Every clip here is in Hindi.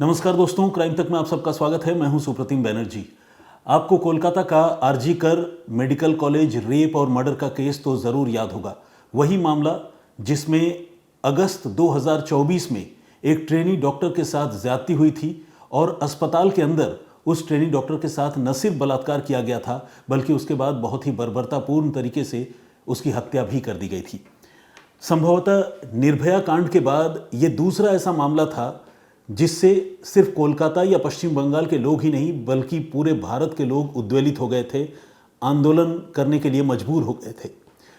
नमस्कार दोस्तों, क्राइम तक में आप सबका स्वागत है। मैं हूं सुप्रतिम बैनर्जी। आपको कोलकाता का आरजी कर मेडिकल कॉलेज रेप और मर्डर का केस तो ज़रूर याद होगा। वही मामला जिसमें अगस्त 2024 में एक ट्रेनी डॉक्टर के साथ ज्यादती हुई थी और अस्पताल के अंदर उस ट्रेनी डॉक्टर के साथ न सिर्फ बलात्कार किया गया था, बल्कि उसके बाद बहुत ही बर्बरतापूर्ण तरीके से उसकी हत्या भी कर दी गई थी। संभवतः निर्भया कांड के बाद ये दूसरा ऐसा मामला था जिससे सिर्फ कोलकाता या पश्चिम बंगाल के लोग ही नहीं बल्कि पूरे भारत के लोग उद्वेलित हो गए थे, आंदोलन करने के लिए मजबूर हो गए थे।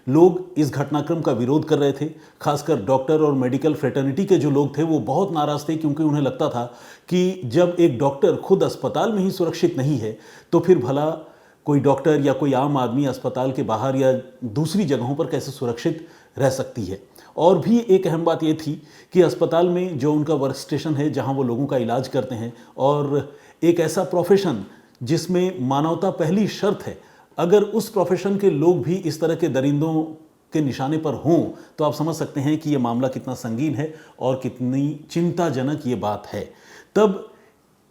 लोग इस घटनाक्रम का विरोध कर रहे थे। खासकर डॉक्टर और मेडिकल फ्रेटर्निटी के जो लोग थे वो बहुत नाराज थे, क्योंकि उन्हें लगता था कि जब एक डॉक्टर खुद अस्पताल में ही सुरक्षित नहीं है तो फिर भला कोई डॉक्टर या कोई आम आदमी अस्पताल के बाहर या दूसरी जगहों पर कैसे सुरक्षित रह सकती है। और भी एक अहम बात यह थी कि अस्पताल में जो उनका वर्क स्टेशन है, जहां वो लोगों का इलाज करते हैं, और एक ऐसा प्रोफेशन जिसमें मानवता पहली शर्त है, अगर उस प्रोफेशन के लोग भी इस तरह के दरिंदों के निशाने पर हों तो आप समझ सकते हैं कि ये मामला कितना संगीन है और कितनी चिंताजनक ये बात है। तब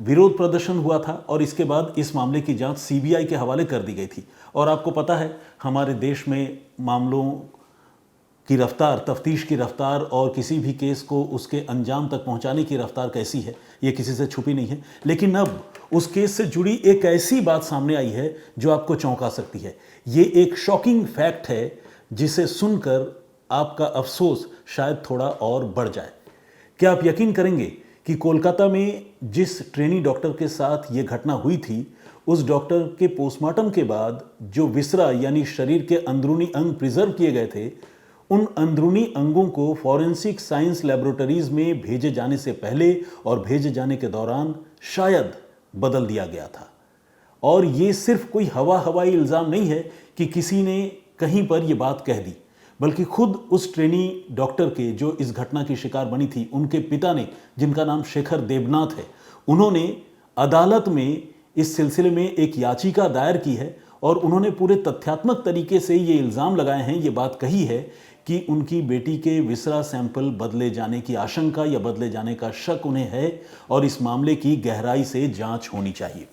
विरोध प्रदर्शन हुआ था और इसके बाद इस मामले की जांच सीबीआई के हवाले कर दी गई थी। और आपको पता है हमारे देश में मामलों की रफ्तार, तफ्तीश की रफ्तार और किसी भी केस को उसके अंजाम तक पहुंचाने की रफ्तार कैसी है, ये किसी से छुपी नहीं है। लेकिन अब उस केस से जुड़ी एक ऐसी बात सामने आई है जो आपको चौंका सकती है। ये एक शॉकिंग फैक्ट है जिसे सुनकर आपका अफसोस शायद थोड़ा और बढ़ जाए। क्या आप यकीन करेंगे कि कोलकाता में जिस ट्रेनी डॉक्टर के साथ ये घटना हुई थी, उस डॉक्टर के पोस्टमार्टम के बाद जो विसरा यानी शरीर के अंदरूनी अंग प्रिजर्व किए गए थे, उन अंदरूनी अंगों को फॉरेंसिक साइंस लैबोरेटरीज में भेजे जाने से पहले और भेजे जाने के दौरान शायद बदल दिया गया था। और ये सिर्फ कोई हवाई इल्ज़ाम नहीं है कि किसी ने कहीं पर यह बात कह दी, बल्कि खुद उस ट्रेनी डॉक्टर के जो इस घटना की शिकार बनी थी, उनके पिता ने, जिनका नाम शेखर देबनाथ है, उन्होंने अदालत में इस सिलसिले में एक याचिका दायर की है और उन्होंने पूरे तथ्यात्मक तरीके से ये इल्ज़ाम लगाए हैं, ये बात कही है कि उनकी बेटी के विसरा सैंपल बदले जाने की आशंका या बदले जाने का शक उन्हें है और इस मामले की गहराई से जांच होनी चाहिए।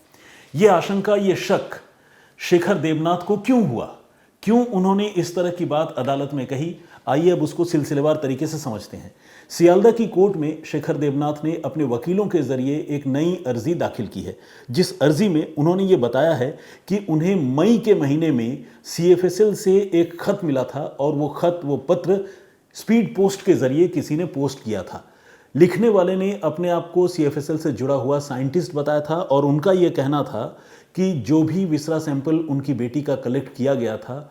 ये आशंका, ये शक शेखर देबनाथ को क्यों हुआ, क्यों उन्होंने इस तरह की बात अदालत में कही, आइए अब उसको सिलसिलेवार तरीके से समझते हैं। सियालदा की कोर्ट में शेखर देबनाथ ने अपने वकीलों के जरिए एक नई अर्जी दाखिल की है, जिस अर्जी में उन्होंने ये बताया है कि उन्हें मई के महीने में सीएफएसएल से एक खत मिला था और वो पत्र स्पीड पोस्ट के जरिए किसी ने पोस्ट किया था। लिखने वाले ने अपने आप को सीएफएसएल से जुड़ा हुआ साइंटिस्ट बताया था और उनका यह कहना था कि जो भी विसरा सैंपल उनकी बेटी का कलेक्ट किया गया था,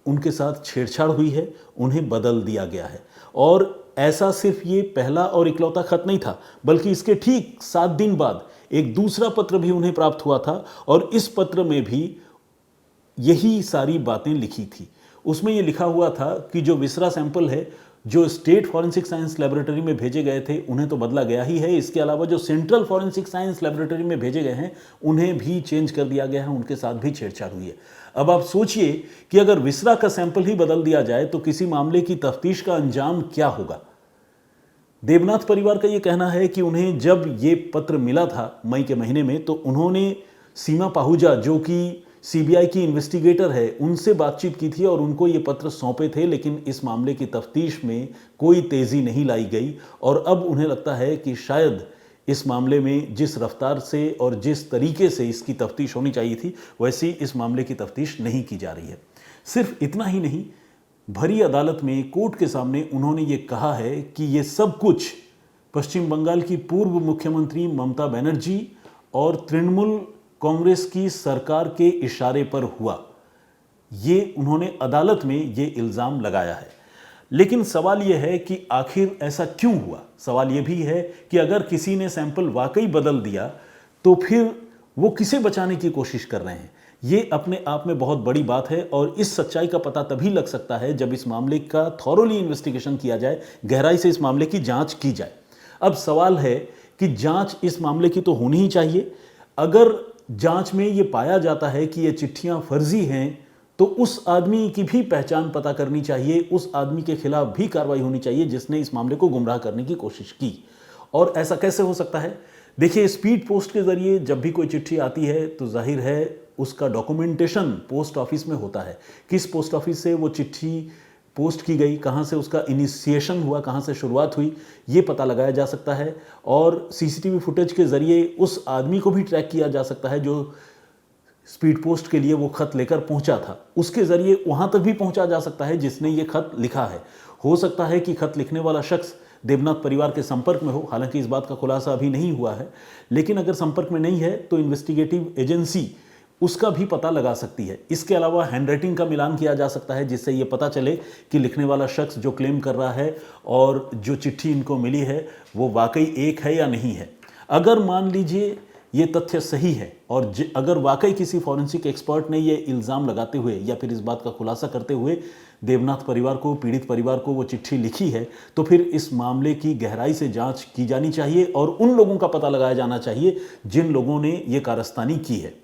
उनके साथ छेड़छाड़ हुई है, उन्हें बदल दिया गया है। और ऐसा सिर्फ ये पहला और इकलौता खत नहीं था, बल्कि इसके ठीक 7 दिन बाद एक दूसरा पत्र भी उन्हें प्राप्त हुआ था और इस पत्र में भी यही सारी बातें लिखी थी। उसमें यह लिखा हुआ था कि जो विसरा सैंपल है, जो स्टेट फॉरेंसिक साइंस लेबोरेटरी में भेजे गए थे, उन्हें तो बदला गया ही है। इसके अलावा जो सेंट्रल फॉरेंसिक साइंस लेबोरेटरी में भेजे गए हैं, उन्हें भी चेंज कर दिया गया है, उनके साथ भी छेड़छाड़ हुई है। अब आप सोचिए कि अगर विसरा का सैंपल ही बदल दिया जाए तो किसी मामले की तफ्तीश का अंजाम क्या होगा। देबनाथ परिवार का यह कहना है कि उन्हें जब ये पत्र मिला था मई के महीने में, तो उन्होंने सीमा पाहूजा, जो कि सीबीआई की इन्वेस्टिगेटर है, उनसे बातचीत की थी और उनको ये पत्र सौंपे थे, लेकिन इस मामले की तफ्तीश में कोई तेज़ी नहीं लाई गई। और अब उन्हें लगता है कि शायद इस मामले में जिस रफ्तार से और जिस तरीके से इसकी तफ्तीश होनी चाहिए थी, वैसी इस मामले की तफ्तीश नहीं की जा रही है। सिर्फ इतना ही नहीं, भरी अदालत में कोर्ट के सामने उन्होंने ये कहा है कि ये सब कुछ पश्चिम बंगाल की पूर्व मुख्यमंत्री ममता बनर्जी और तृणमूल कांग्रेस की सरकार के इशारे पर हुआ। ये उन्होंने अदालत में ये इल्ज़ाम लगाया है। लेकिन सवाल यह है कि आखिर ऐसा क्यों हुआ। सवाल यह भी है कि अगर किसी ने सैंपल वाकई बदल दिया तो फिर वो किसे बचाने की कोशिश कर रहे हैं। ये अपने आप में बहुत बड़ी बात है और इस सच्चाई का पता तभी लग सकता है जब इस मामले का थॉरोली इन्वेस्टिगेशन किया जाए, गहराई से इस मामले की जांच की जाए। अब सवाल है कि जांच इस मामले की तो होनी ही चाहिए। अगर जांच में ये पाया जाता है कि ये चिट्ठियां फर्जी हैं, तो उस आदमी की भी पहचान पता करनी चाहिए, उस आदमी के खिलाफ भी कार्रवाई होनी चाहिए जिसने इस मामले को गुमराह करने की कोशिश की। और ऐसा कैसे हो सकता है? देखिए, स्पीड पोस्ट के ज़रिए जब भी कोई चिट्ठी आती है तो जाहिर है उसका डॉक्यूमेंटेशन पोस्ट ऑफिस में होता है। किस पोस्ट ऑफिस से वो चिट्ठी पोस्ट की गई, कहाँ से उसका इनिशिएशन हुआ, कहाँ से शुरुआत हुई, ये पता लगाया जा सकता है। और सीसीटीवी फुटेज के ज़रिए उस आदमी को भी ट्रैक किया जा सकता है जो स्पीड पोस्ट के लिए वो खत लेकर पहुंचा था। उसके ज़रिए वहाँ तक भी पहुंचा जा सकता है जिसने ये खत लिखा है। हो सकता है कि खत लिखने वाला शख्स देवनाथ परिवार के संपर्क में हो, हालांकि इस बात का खुलासा अभी नहीं हुआ है, लेकिन अगर संपर्क में नहीं है तो इन्वेस्टिगेटिव एजेंसी उसका भी पता लगा सकती है। इसके अलावा हैंडराइटिंग का मिलान किया जा सकता है जिससे ये पता चले कि लिखने वाला शख्स जो क्लेम कर रहा है और जो चिट्ठी इनको मिली है वो वाकई एक है या नहीं है। अगर मान लीजिए ये तथ्य सही है और अगर वाकई किसी फॉरेंसिक एक्सपर्ट ने ये इल्ज़ाम लगाते हुए या फिर इस बात का खुलासा करते हुए देवनाथ परिवार को, पीड़ित परिवार को वो चिट्ठी लिखी है, तो फिर इस मामले की गहराई से जांच की जानी चाहिए और उन लोगों का पता लगाया जाना चाहिए जिन लोगों ने ये कारस्तानी की है।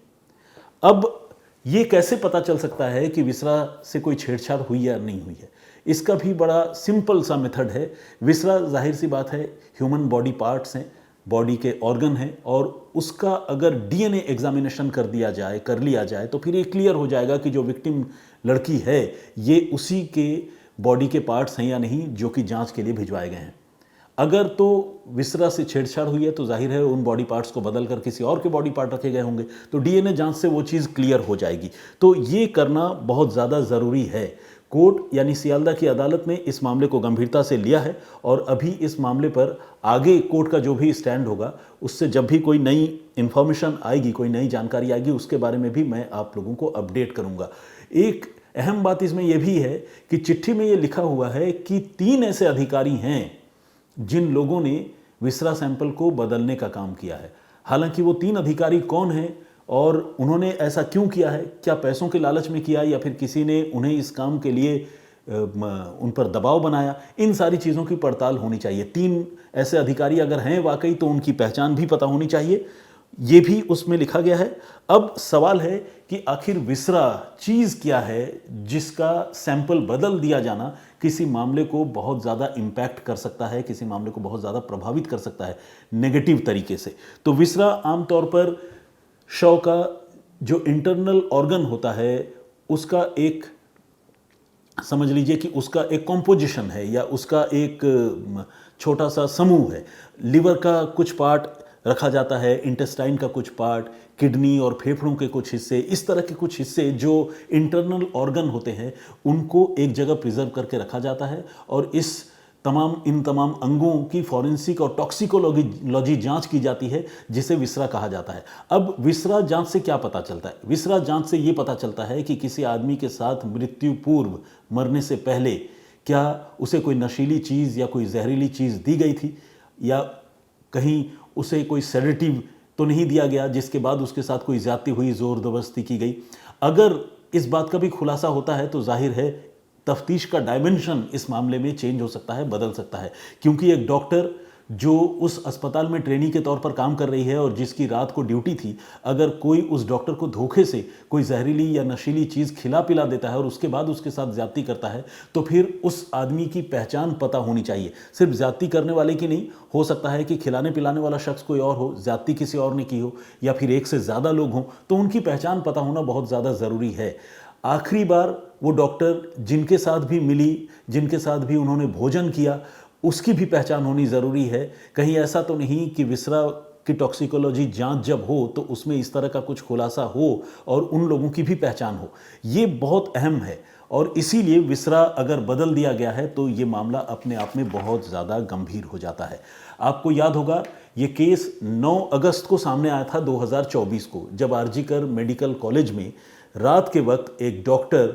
अब ये कैसे पता चल सकता है कि विसरा से कोई छेड़छाड़ हुई या नहीं हुई है? इसका भी बड़ा सिंपल सा मेथड है। विसरा जाहिर सी बात है ह्यूमन बॉडी पार्ट्स हैं, बॉडी के ऑर्गन हैं, और उसका अगर डीएनए एग्जामिनेशन कर लिया जाए तो फिर ये क्लियर हो जाएगा कि जो विक्टिम लड़की है ये उसी के बॉडी के पार्ट्स हैं या नहीं जो कि जांच के लिए भिजवाए गए हैं। अगर तो विसरा से छेड़छाड़ हुई है तो जाहिर है उन बॉडी पार्ट्स को बदल कर किसी और के बॉडी पार्ट रखे गए होंगे, तो डीएनए जांच से वो चीज़ क्लियर हो जाएगी। तो ये करना बहुत ज़्यादा ज़रूरी है। कोर्ट यानी सियालदा की अदालत ने इस मामले को गंभीरता से लिया है और अभी इस मामले पर आगे कोर्ट का जो भी स्टैंड होगा उससे जब भी कोई नई इन्फॉर्मेशन आएगी, कोई नई जानकारी आएगी, उसके बारे में भी मैं आप लोगों को अपडेट करूंगा। एक अहम बात इसमें यह भी है कि चिट्ठी में ये लिखा हुआ है कि 3 ऐसे अधिकारी हैं जिन लोगों ने विसरा सैंपल को बदलने का काम किया है। हालांकि वो 3 अधिकारी कौन हैं और उन्होंने ऐसा क्यों किया है, क्या पैसों के लालच में किया या फिर किसी ने उन्हें इस काम के लिए उन पर दबाव बनाया, इन सारी चीज़ों की पड़ताल होनी चाहिए। 3 ऐसे अधिकारी अगर हैं वाकई तो उनकी पहचान भी पता होनी चाहिए, ये भी उसमें लिखा गया है। अब सवाल है कि आखिर विसरा चीज़ क्या है जिसका सैंपल बदल दिया जाना किसी मामले को बहुत ज़्यादा इम्पैक्ट कर सकता है, किसी मामले को बहुत ज़्यादा प्रभावित कर सकता है नेगेटिव तरीके से। तो विसरा आमतौर पर शव का जो इंटरनल ऑर्गन होता है उसका एक, समझ लीजिए कि उसका एक कॉम्पोजिशन है या उसका एक छोटा सा समूह है। लिवर का कुछ पार्ट रखा जाता है, इंटेस्टाइन का कुछ पार्ट, किडनी और फेफड़ों के कुछ हिस्से, इस तरह के कुछ हिस्से जो इंटरनल ऑर्गन होते हैं उनको एक जगह प्रिजर्व करके रखा जाता है और इन तमाम अंगों की फॉरेंसिक और टॉक्सिकोलॉजी जांच की जाती है जिसे विसरा कहा जाता है। अब विसरा जांच से क्या पता चलता है? विसरा जांच से ये पता चलता है कि किसी आदमी के साथ मृत्यु पूर्व, मरने से पहले, क्या उसे कोई नशीली चीज़ या कोई जहरीली चीज़ दी गई थी या कहीं उसे कोई सेडेटिव तो नहीं दिया गया जिसके बाद उसके साथ कोई ज्यादती हुई, जोर जबरदस्ती की गई। अगर इस बात का भी खुलासा होता है तो जाहिर है तफ्तीश का डायमेंशन इस मामले में चेंज हो सकता है, बदल सकता है, क्योंकि एक डॉक्टर जो उस अस्पताल में ट्रेनी के तौर पर काम कर रही है और जिसकी रात को ड्यूटी थी, अगर कोई उस डॉक्टर को धोखे से कोई जहरीली या नशीली चीज़ खिला पिला देता है और उसके बाद उसके साथ ज्यादती करता है तो फिर उस आदमी की पहचान पता होनी चाहिए। सिर्फ ज्यादती करने वाले की नहीं, हो सकता है कि खिलाने पिलाने वाला शख्स कोई और हो, ज्यादती किसी और ने की हो या फिर एक से ज़्यादा लोग हों, तो उनकी पहचान पता होना बहुत ज़्यादा ज़रूरी है। आखिरी बार वो डॉक्टर जिनके साथ भी मिली, जिनके साथ भी उन्होंने भोजन किया, उसकी भी पहचान होनी ज़रूरी है। कहीं ऐसा तो नहीं कि विसरा की टॉक्सिकोलॉजी जांच जब हो तो उसमें इस तरह का कुछ खुलासा हो और उन लोगों की भी पहचान हो। ये बहुत अहम है और इसीलिए विसरा अगर बदल दिया गया है तो ये मामला अपने आप में बहुत ज़्यादा गंभीर हो जाता है। आपको याद होगा ये केस 9 अगस्त को सामने आया था 2024 को, जब आरजीकर मेडिकल कॉलेज में रात के वक्त एक डॉक्टर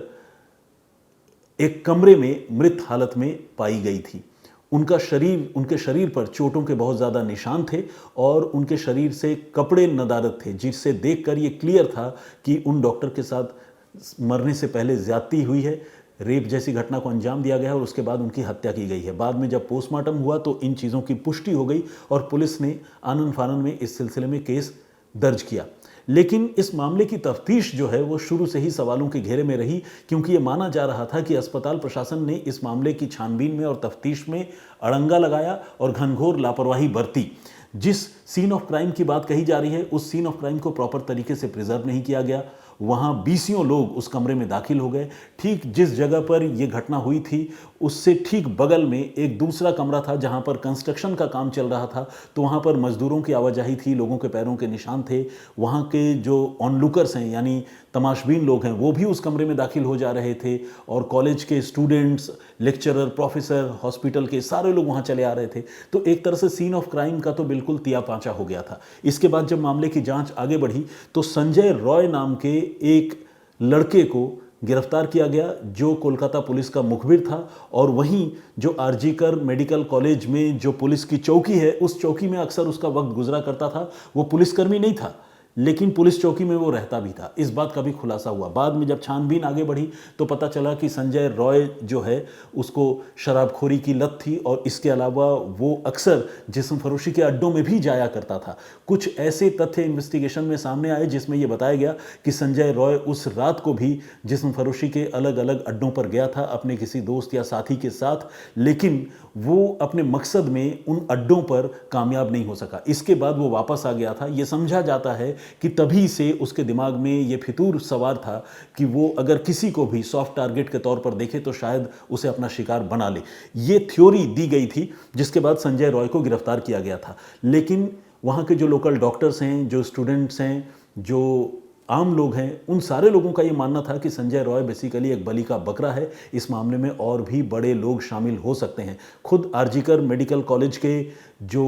एक कमरे में मृत हालत में पाई गई थी। उनके शरीर पर चोटों के बहुत ज़्यादा निशान थे और उनके शरीर से कपड़े नदारद थे, जिससे देखकर ये क्लियर था कि उन डॉक्टर के साथ मरने से पहले ज्यादती हुई है, रेप जैसी घटना को अंजाम दिया गया है और उसके बाद उनकी हत्या की गई है। बाद में जब पोस्टमार्टम हुआ तो इन चीज़ों की पुष्टि हो गई और पुलिस ने आनन फानन में इस सिलसिले में केस दर्ज किया। लेकिन इस मामले की तफ्तीश जो है वो शुरू से ही सवालों के घेरे में रही, क्योंकि ये माना जा रहा था कि अस्पताल प्रशासन ने इस मामले की छानबीन में और तफ्तीश में अड़ंगा लगाया और घनघोर लापरवाही बरती, जिस सीन ऑफ क्राइम की बात कही जा रही है उस सीन ऑफ क्राइम को प्रॉपर तरीके से प्रिजर्व नहीं किया गया। वहाँ बीसियों लोग उस कमरे में दाखिल हो गए। ठीक जिस जगह पर यह घटना हुई थी उससे ठीक बगल में एक दूसरा कमरा था जहाँ पर कंस्ट्रक्शन का काम चल रहा था, तो वहाँ पर मजदूरों की आवाजाही थी, लोगों के पैरों के निशान थे। वहाँ के जो ऑनलुकर्स हैं यानी तमाशबीन लोग हैं वो भी उस कमरे में दाखिल हो जा रहे थे, और कॉलेज के स्टूडेंट्स, लेक्चरर, प्रोफेसर, हॉस्पिटल के सारे लोग वहाँ चले आ रहे थे। तो एक तरह से सीन ऑफ क्राइम का तो बिल्कुल तिया पांचा हो गया था। इसके बाद जब मामले की जांच आगे बढ़ी तो संजय रॉय नाम के एक लड़के को गिरफ्तार किया गया जो कोलकाता पुलिस का मुखबिर था, और वहीं जो आरजीकर मेडिकल कॉलेज में जो पुलिस की चौकी है उस चौकी में अक्सर उसका वक्त गुजरा करता था। वो पुलिसकर्मी नहीं था लेकिन पुलिस चौकी में वो रहता भी था। इस बात का भी खुलासा हुआ। बाद में जब छानबीन आगे बढ़ी तो पता चला कि संजय रॉय जो है उसको शराबखोरी की लत थी, और इसके अलावा वो अक्सर जिस्म फरोशी के अड्डों में भी जाया करता था। कुछ ऐसे तथ्य इन्वेस्टिगेशन में सामने आए जिसमें यह बताया गया कि संजय रॉय उस रात को भी जिस्म फरोशी के अलग अलग अड्डों पर गया था अपने किसी दोस्त या साथी के साथ, लेकिन वो अपने मकसद में उन अड्डों पर कामयाब नहीं हो सका। इसके बाद वो वापस आ गया था। ये समझा जाता है कि तभी से उसके दिमाग में ये फितूर सवार था कि वो अगर किसी को भी सॉफ्ट टारगेट के तौर पर देखे तो शायद उसे अपना शिकार बना ले। ये थ्योरी दी गई थी, जिसके बाद संजय रॉय को गिरफ्तार किया गया था। लेकिन वहाँ के जो लोकल डॉक्टर्स हैं, जो स्टूडेंट्स हैं, जो आम लोग हैं, उन सारे लोगों का ये मानना था कि संजय रॉय बेसिकली एक बलि का बकरा है। इस मामले में और भी बड़े लोग शामिल हो सकते हैं। खुद आरजीकर मेडिकल कॉलेज के जो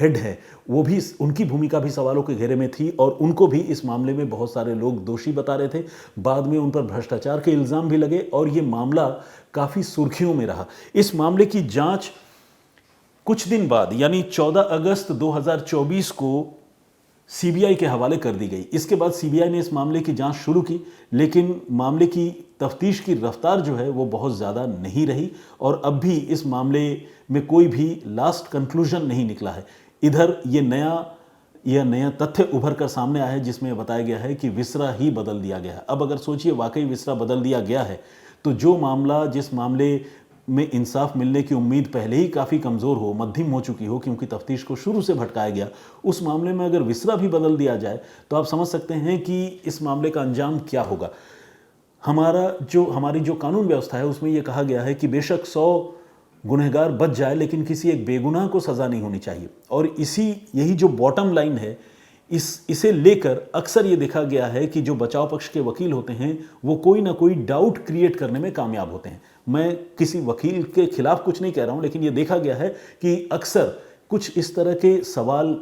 हेड है वो भी, उनकी भूमिका भी सवालों के घेरे में थी, और उनको भी इस मामले में बहुत सारे लोग दोषी बता रहे थे। बाद में उन पर भ्रष्टाचार के इल्ज़ाम भी लगे और ये मामला काफ़ी सुर्खियों में रहा। इस मामले की जाँच कुछ दिन बाद यानी 14 अगस्त 2024 को सीबीआई के हवाले कर दी गई। इसके बाद सीबीआई ने इस मामले की जांच शुरू की, लेकिन मामले की तफ्तीश की रफ्तार जो है वो बहुत ज़्यादा नहीं रही, और अब भी इस मामले में कोई भी लास्ट कंक्लूजन नहीं निकला है। इधर यह नया तथ्य उभर कर सामने आया है जिसमें बताया गया है कि विसरा ही बदल दिया गया है। अब अगर सोचिए वाकई विसरा बदल दिया गया है तो जिस मामले में इंसाफ मिलने की उम्मीद पहले ही काफ़ी कमज़ोर हो, मध्यम हो चुकी हो क्योंकि तफ्तीश को शुरू से भटकाया गया, उस मामले में अगर विसरा भी बदल दिया जाए तो आप समझ सकते हैं कि इस मामले का अंजाम क्या होगा। हमारी जो कानून व्यवस्था है उसमें यह कहा गया है कि बेशक 100 गुनहगार बच जाए लेकिन किसी एक बेगुनाह को सज़ा नहीं होनी चाहिए, और यही जो बॉटम लाइन है इसे लेकर अक्सर ये देखा गया है कि जो बचाव पक्ष के वकील होते हैं वो कोई ना कोई डाउट क्रिएट करने में कामयाब होते हैं। मैं किसी वकील के खिलाफ कुछ नहीं कह रहा हूं, लेकिन ये देखा गया है कि अक्सर कुछ इस तरह के सवाल,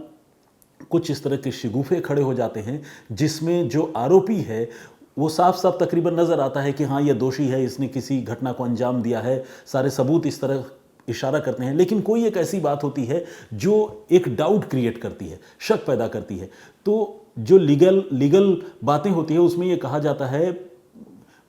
कुछ इस तरह के शिगुफे खड़े हो जाते हैं जिसमें जो आरोपी है वो साफ साफ तकरीबन नजर आता है कि हाँ ये दोषी है, इसने किसी घटना को अंजाम दिया है, सारे सबूत इस तरह इशारा करते हैं। लेकिन कोई एक ऐसी बात होती है जो एक डाउट क्रिएट करती है, शक पैदा करती है। तो जो लीगल बातें होती है उसमें ये कहा जाता है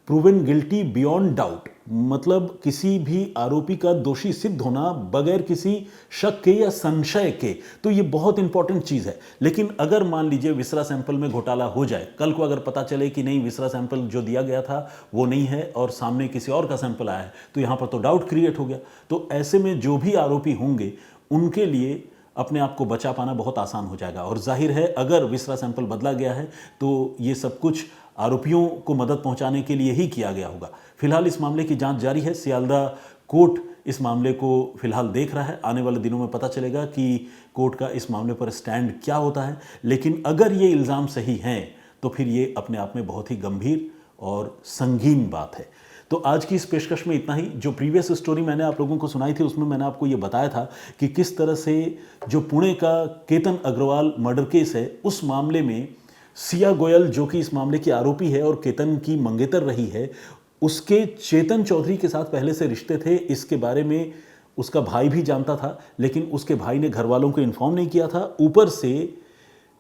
प्रूवन गिल्टी बियॉन्ड डाउट, मतलब किसी भी आरोपी का दोषी सिद्ध होना बगैर किसी शक के या संशय के। तो ये बहुत इंपॉर्टेंट चीज़ है। लेकिन अगर मान लीजिए विसरा सैंपल में घोटाला हो जाए, कल को अगर पता चले कि नहीं विसरा सैंपल जो दिया गया था वो नहीं है और सामने किसी और का सैंपल आया है, तो यहाँ पर तो डाउट क्रिएट हो गया। तो ऐसे में जो भी आरोपी होंगे उनके लिए अपने आप को बचा पाना बहुत आसान हो जाएगा। और जाहिर है अगर विसरा सैंपल बदला गया है तो ये सब कुछ आरोपियों को मदद पहुंचाने के लिए ही किया गया होगा। फिलहाल इस मामले की जांच जारी है। सियालदा कोर्ट इस मामले को फिलहाल देख रहा है। आने वाले दिनों में पता चलेगा कि कोर्ट का इस मामले पर स्टैंड क्या होता है। लेकिन अगर ये इल्ज़ाम सही हैं तो फिर ये अपने आप में बहुत ही गंभीर और संगीन बात है। तो आज की इस पेशकश में इतना ही। जो प्रीवियस स्टोरी मैंने आप लोगों को सुनाई थी उसमें मैंने आपको ये बताया था कि किस तरह से जो पुणे का केतन अग्रवाल मर्डर केस है उस मामले में सिया गोयल जो कि इस मामले की आरोपी है और केतन की मंगेतर रही है, उसके चेतन चौधरी के साथ पहले से रिश्ते थे। इसके बारे में उसका भाई भी जानता था, लेकिन उसके भाई ने घर वालों को इन्फॉर्म नहीं किया था। ऊपर से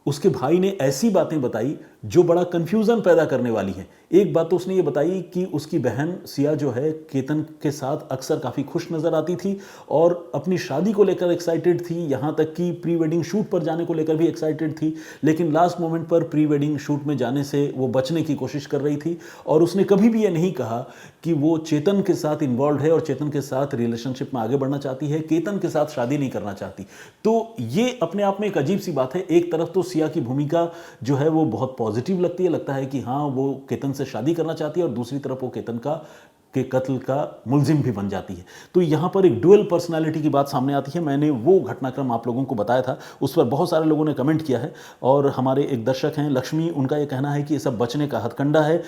उसके भाई ने ऐसी बातें बताई जो बड़ा कंफ्यूजन पैदा करने वाली हैं। एक बात तो उसने ये बताई कि उसकी बहन सिया जो है केतन के साथ अक्सर काफ़ी खुश नज़र आती थी और अपनी शादी को लेकर एक्साइटेड थी, यहाँ तक कि प्री वेडिंग शूट पर जाने को लेकर भी एक्साइटेड थी, लेकिन लास्ट मोमेंट पर प्री वेडिंग शूट में जाने से वो बचने की कोशिश कर रही थी। और उसने कभी भी ये नहीं कहा कि वो चेतन के साथ इन्वॉल्व है और चेतन के साथ रिलेशनशिप में आगे बढ़ना चाहती है, केतन के साथ शादी नहीं करना चाहती। तो ये अपने आप में एक अजीब सी बात है। एक तरफ तो सिया की भूमिका जो है वो बहुत पॉजिटिव लगती है, लगता है कि हाँ वो केतन से शादी करना चाहती है, और दूसरी तरफ वो केतन के कत्ल का मुलजिम भी बन जाती है। तो यहाँ पर एक डुअल पर्सनालिटी की बात सामने आती है। मैंने वो घटनाक्रम आप लोगों को बताया था, उस पर बहुत सारे लोगों ने कमेंट किया है, और हमारे एक दर्शक हैं लक्ष्मी, उनका ये कहना है कि ये सब बचने का हथकंडा है।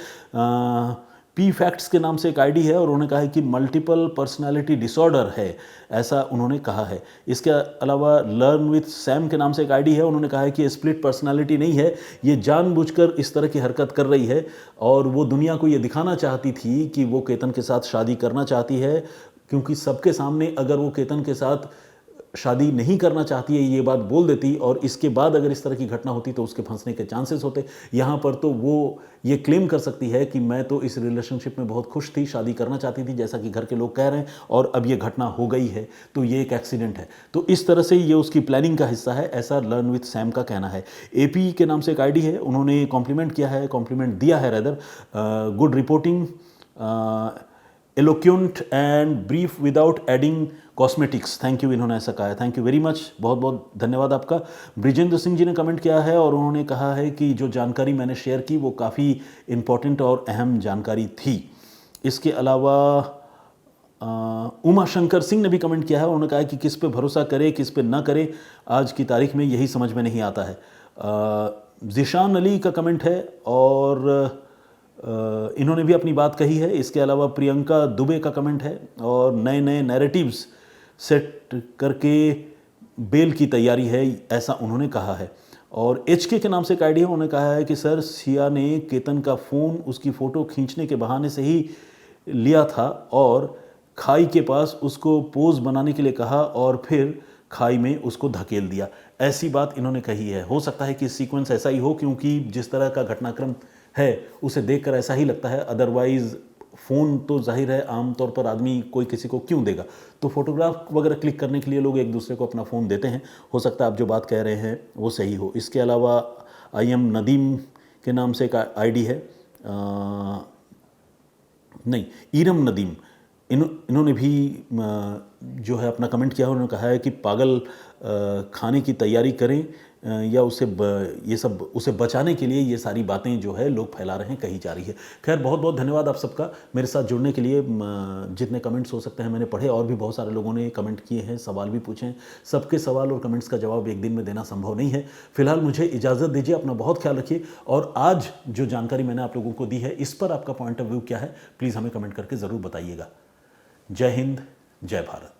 पी फैक्ट्स के नाम से एक आईडी है और उन्होंने कहा है कि मल्टीपल पर्सनालिटी डिसऑर्डर है, ऐसा उन्होंने कहा है। इसके अलावा लर्न विथ सैम के नाम से एक आईडी है, उन्होंने कहा है कि स्प्लिट पर्सनालिटी नहीं है, ये जानबूझकर इस तरह की हरकत कर रही है और वो दुनिया को ये दिखाना चाहती थी कि वो केतन के साथ शादी करना चाहती है, क्योंकि सबके सामने अगर वो केतन के साथ शादी नहीं करना चाहती है ये बात बोल देती और इसके बाद अगर इस तरह की घटना होती तो उसके फंसने के चांसेस होते। यहाँ पर तो वो ये क्लेम कर सकती है कि मैं तो इस रिलेशनशिप में बहुत खुश थी, शादी करना चाहती थी, जैसा कि घर के लोग कह रहे हैं, और अब ये घटना हो गई है तो ये एक एक्सीडेंट है। तो इस तरह से ये उसकी प्लानिंग का हिस्सा है, ऐसा लर्न विथ सैम का कहना है। एपी के नाम से एक आईडी है, उन्होंने कॉम्प्लीमेंट किया है, कॉम्प्लीमेंट दिया है rather, good reporting, eloquent and brief without adding cosmetics, thank you, इन्होंने ऐसा कहा है। थैंक यू वेरी मच, बहुत बहुत धन्यवाद आपका। ब्रिजेंद्र सिंह जी ने कमेंट किया है और उन्होंने कहा है कि जो जानकारी मैंने शेयर की वो काफ़ी इम्पॉर्टेंट और अहम जानकारी थी। इसके अलावा उमा शंकर सिंह ने भी कमेंट किया है, उन्होंने कहा है कि किस पे भरोसा करे किस पे ना करे, आज की तारीख में यही समझ में नहीं आता है। जिशान अली का कमेंट है और इन्होंने भी अपनी बात कही है। इसके अलावा प्रियंका दुबे का कमेंट है और नए नए नैरेटिव्स सेट करके बेल की तैयारी है, ऐसा उन्होंने कहा है। और एचके के नाम से एक आईडी है, उन्होंने कहा है कि सर सिया ने केतन का फ़ोन उसकी फ़ोटो खींचने के बहाने से ही लिया था और खाई के पास उसको पोज बनाने के लिए कहा और फिर खाई में उसको धकेल दिया, ऐसी बात इन्होंने कही है। हो सकता है कि सीक्वेंस ऐसा ही हो, क्योंकि जिस तरह का घटनाक्रम है उसे देखकर ऐसा ही लगता है। अदरवाइज़ फ़ोन तो जाहिर है आमतौर पर आदमी कोई किसी को क्यों देगा, तो फोटोग्राफ वगैरह क्लिक करने के लिए लोग एक दूसरे को अपना फ़ोन देते हैं। हो सकता है आप जो बात कह रहे हैं वो सही हो। इसके अलावा IM नदीम के नाम से एक आईडी है, नहीं इरम नदीम, इन्होंने भी जो है अपना कमेंट किया, उन्होंने कहा है कि पागल खाने की तैयारी करें या उसे बचाने के लिए ये सारी बातें जो है लोग फैला रहे हैं, कही जा रही है। खैर बहुत बहुत धन्यवाद आप सबका मेरे साथ जुड़ने के लिए। जितने कमेंट्स हो सकते हैं मैंने पढ़े, और भी बहुत सारे लोगों ने कमेंट किए हैं, सवाल भी पूछे हैं। सबके सवाल और कमेंट्स का जवाब एक दिन में देना संभव नहीं है। फिलहाल मुझे इजाज़त दीजिए, अपना बहुत ख्याल रखिए, और आज जो जानकारी मैंने आप लोगों को दी है इस पर आपका पॉइंट ऑफ व्यू क्या है प्लीज़ हमें कमेंट करके ज़रूर बताइएगा। जय हिंद, जय भारत।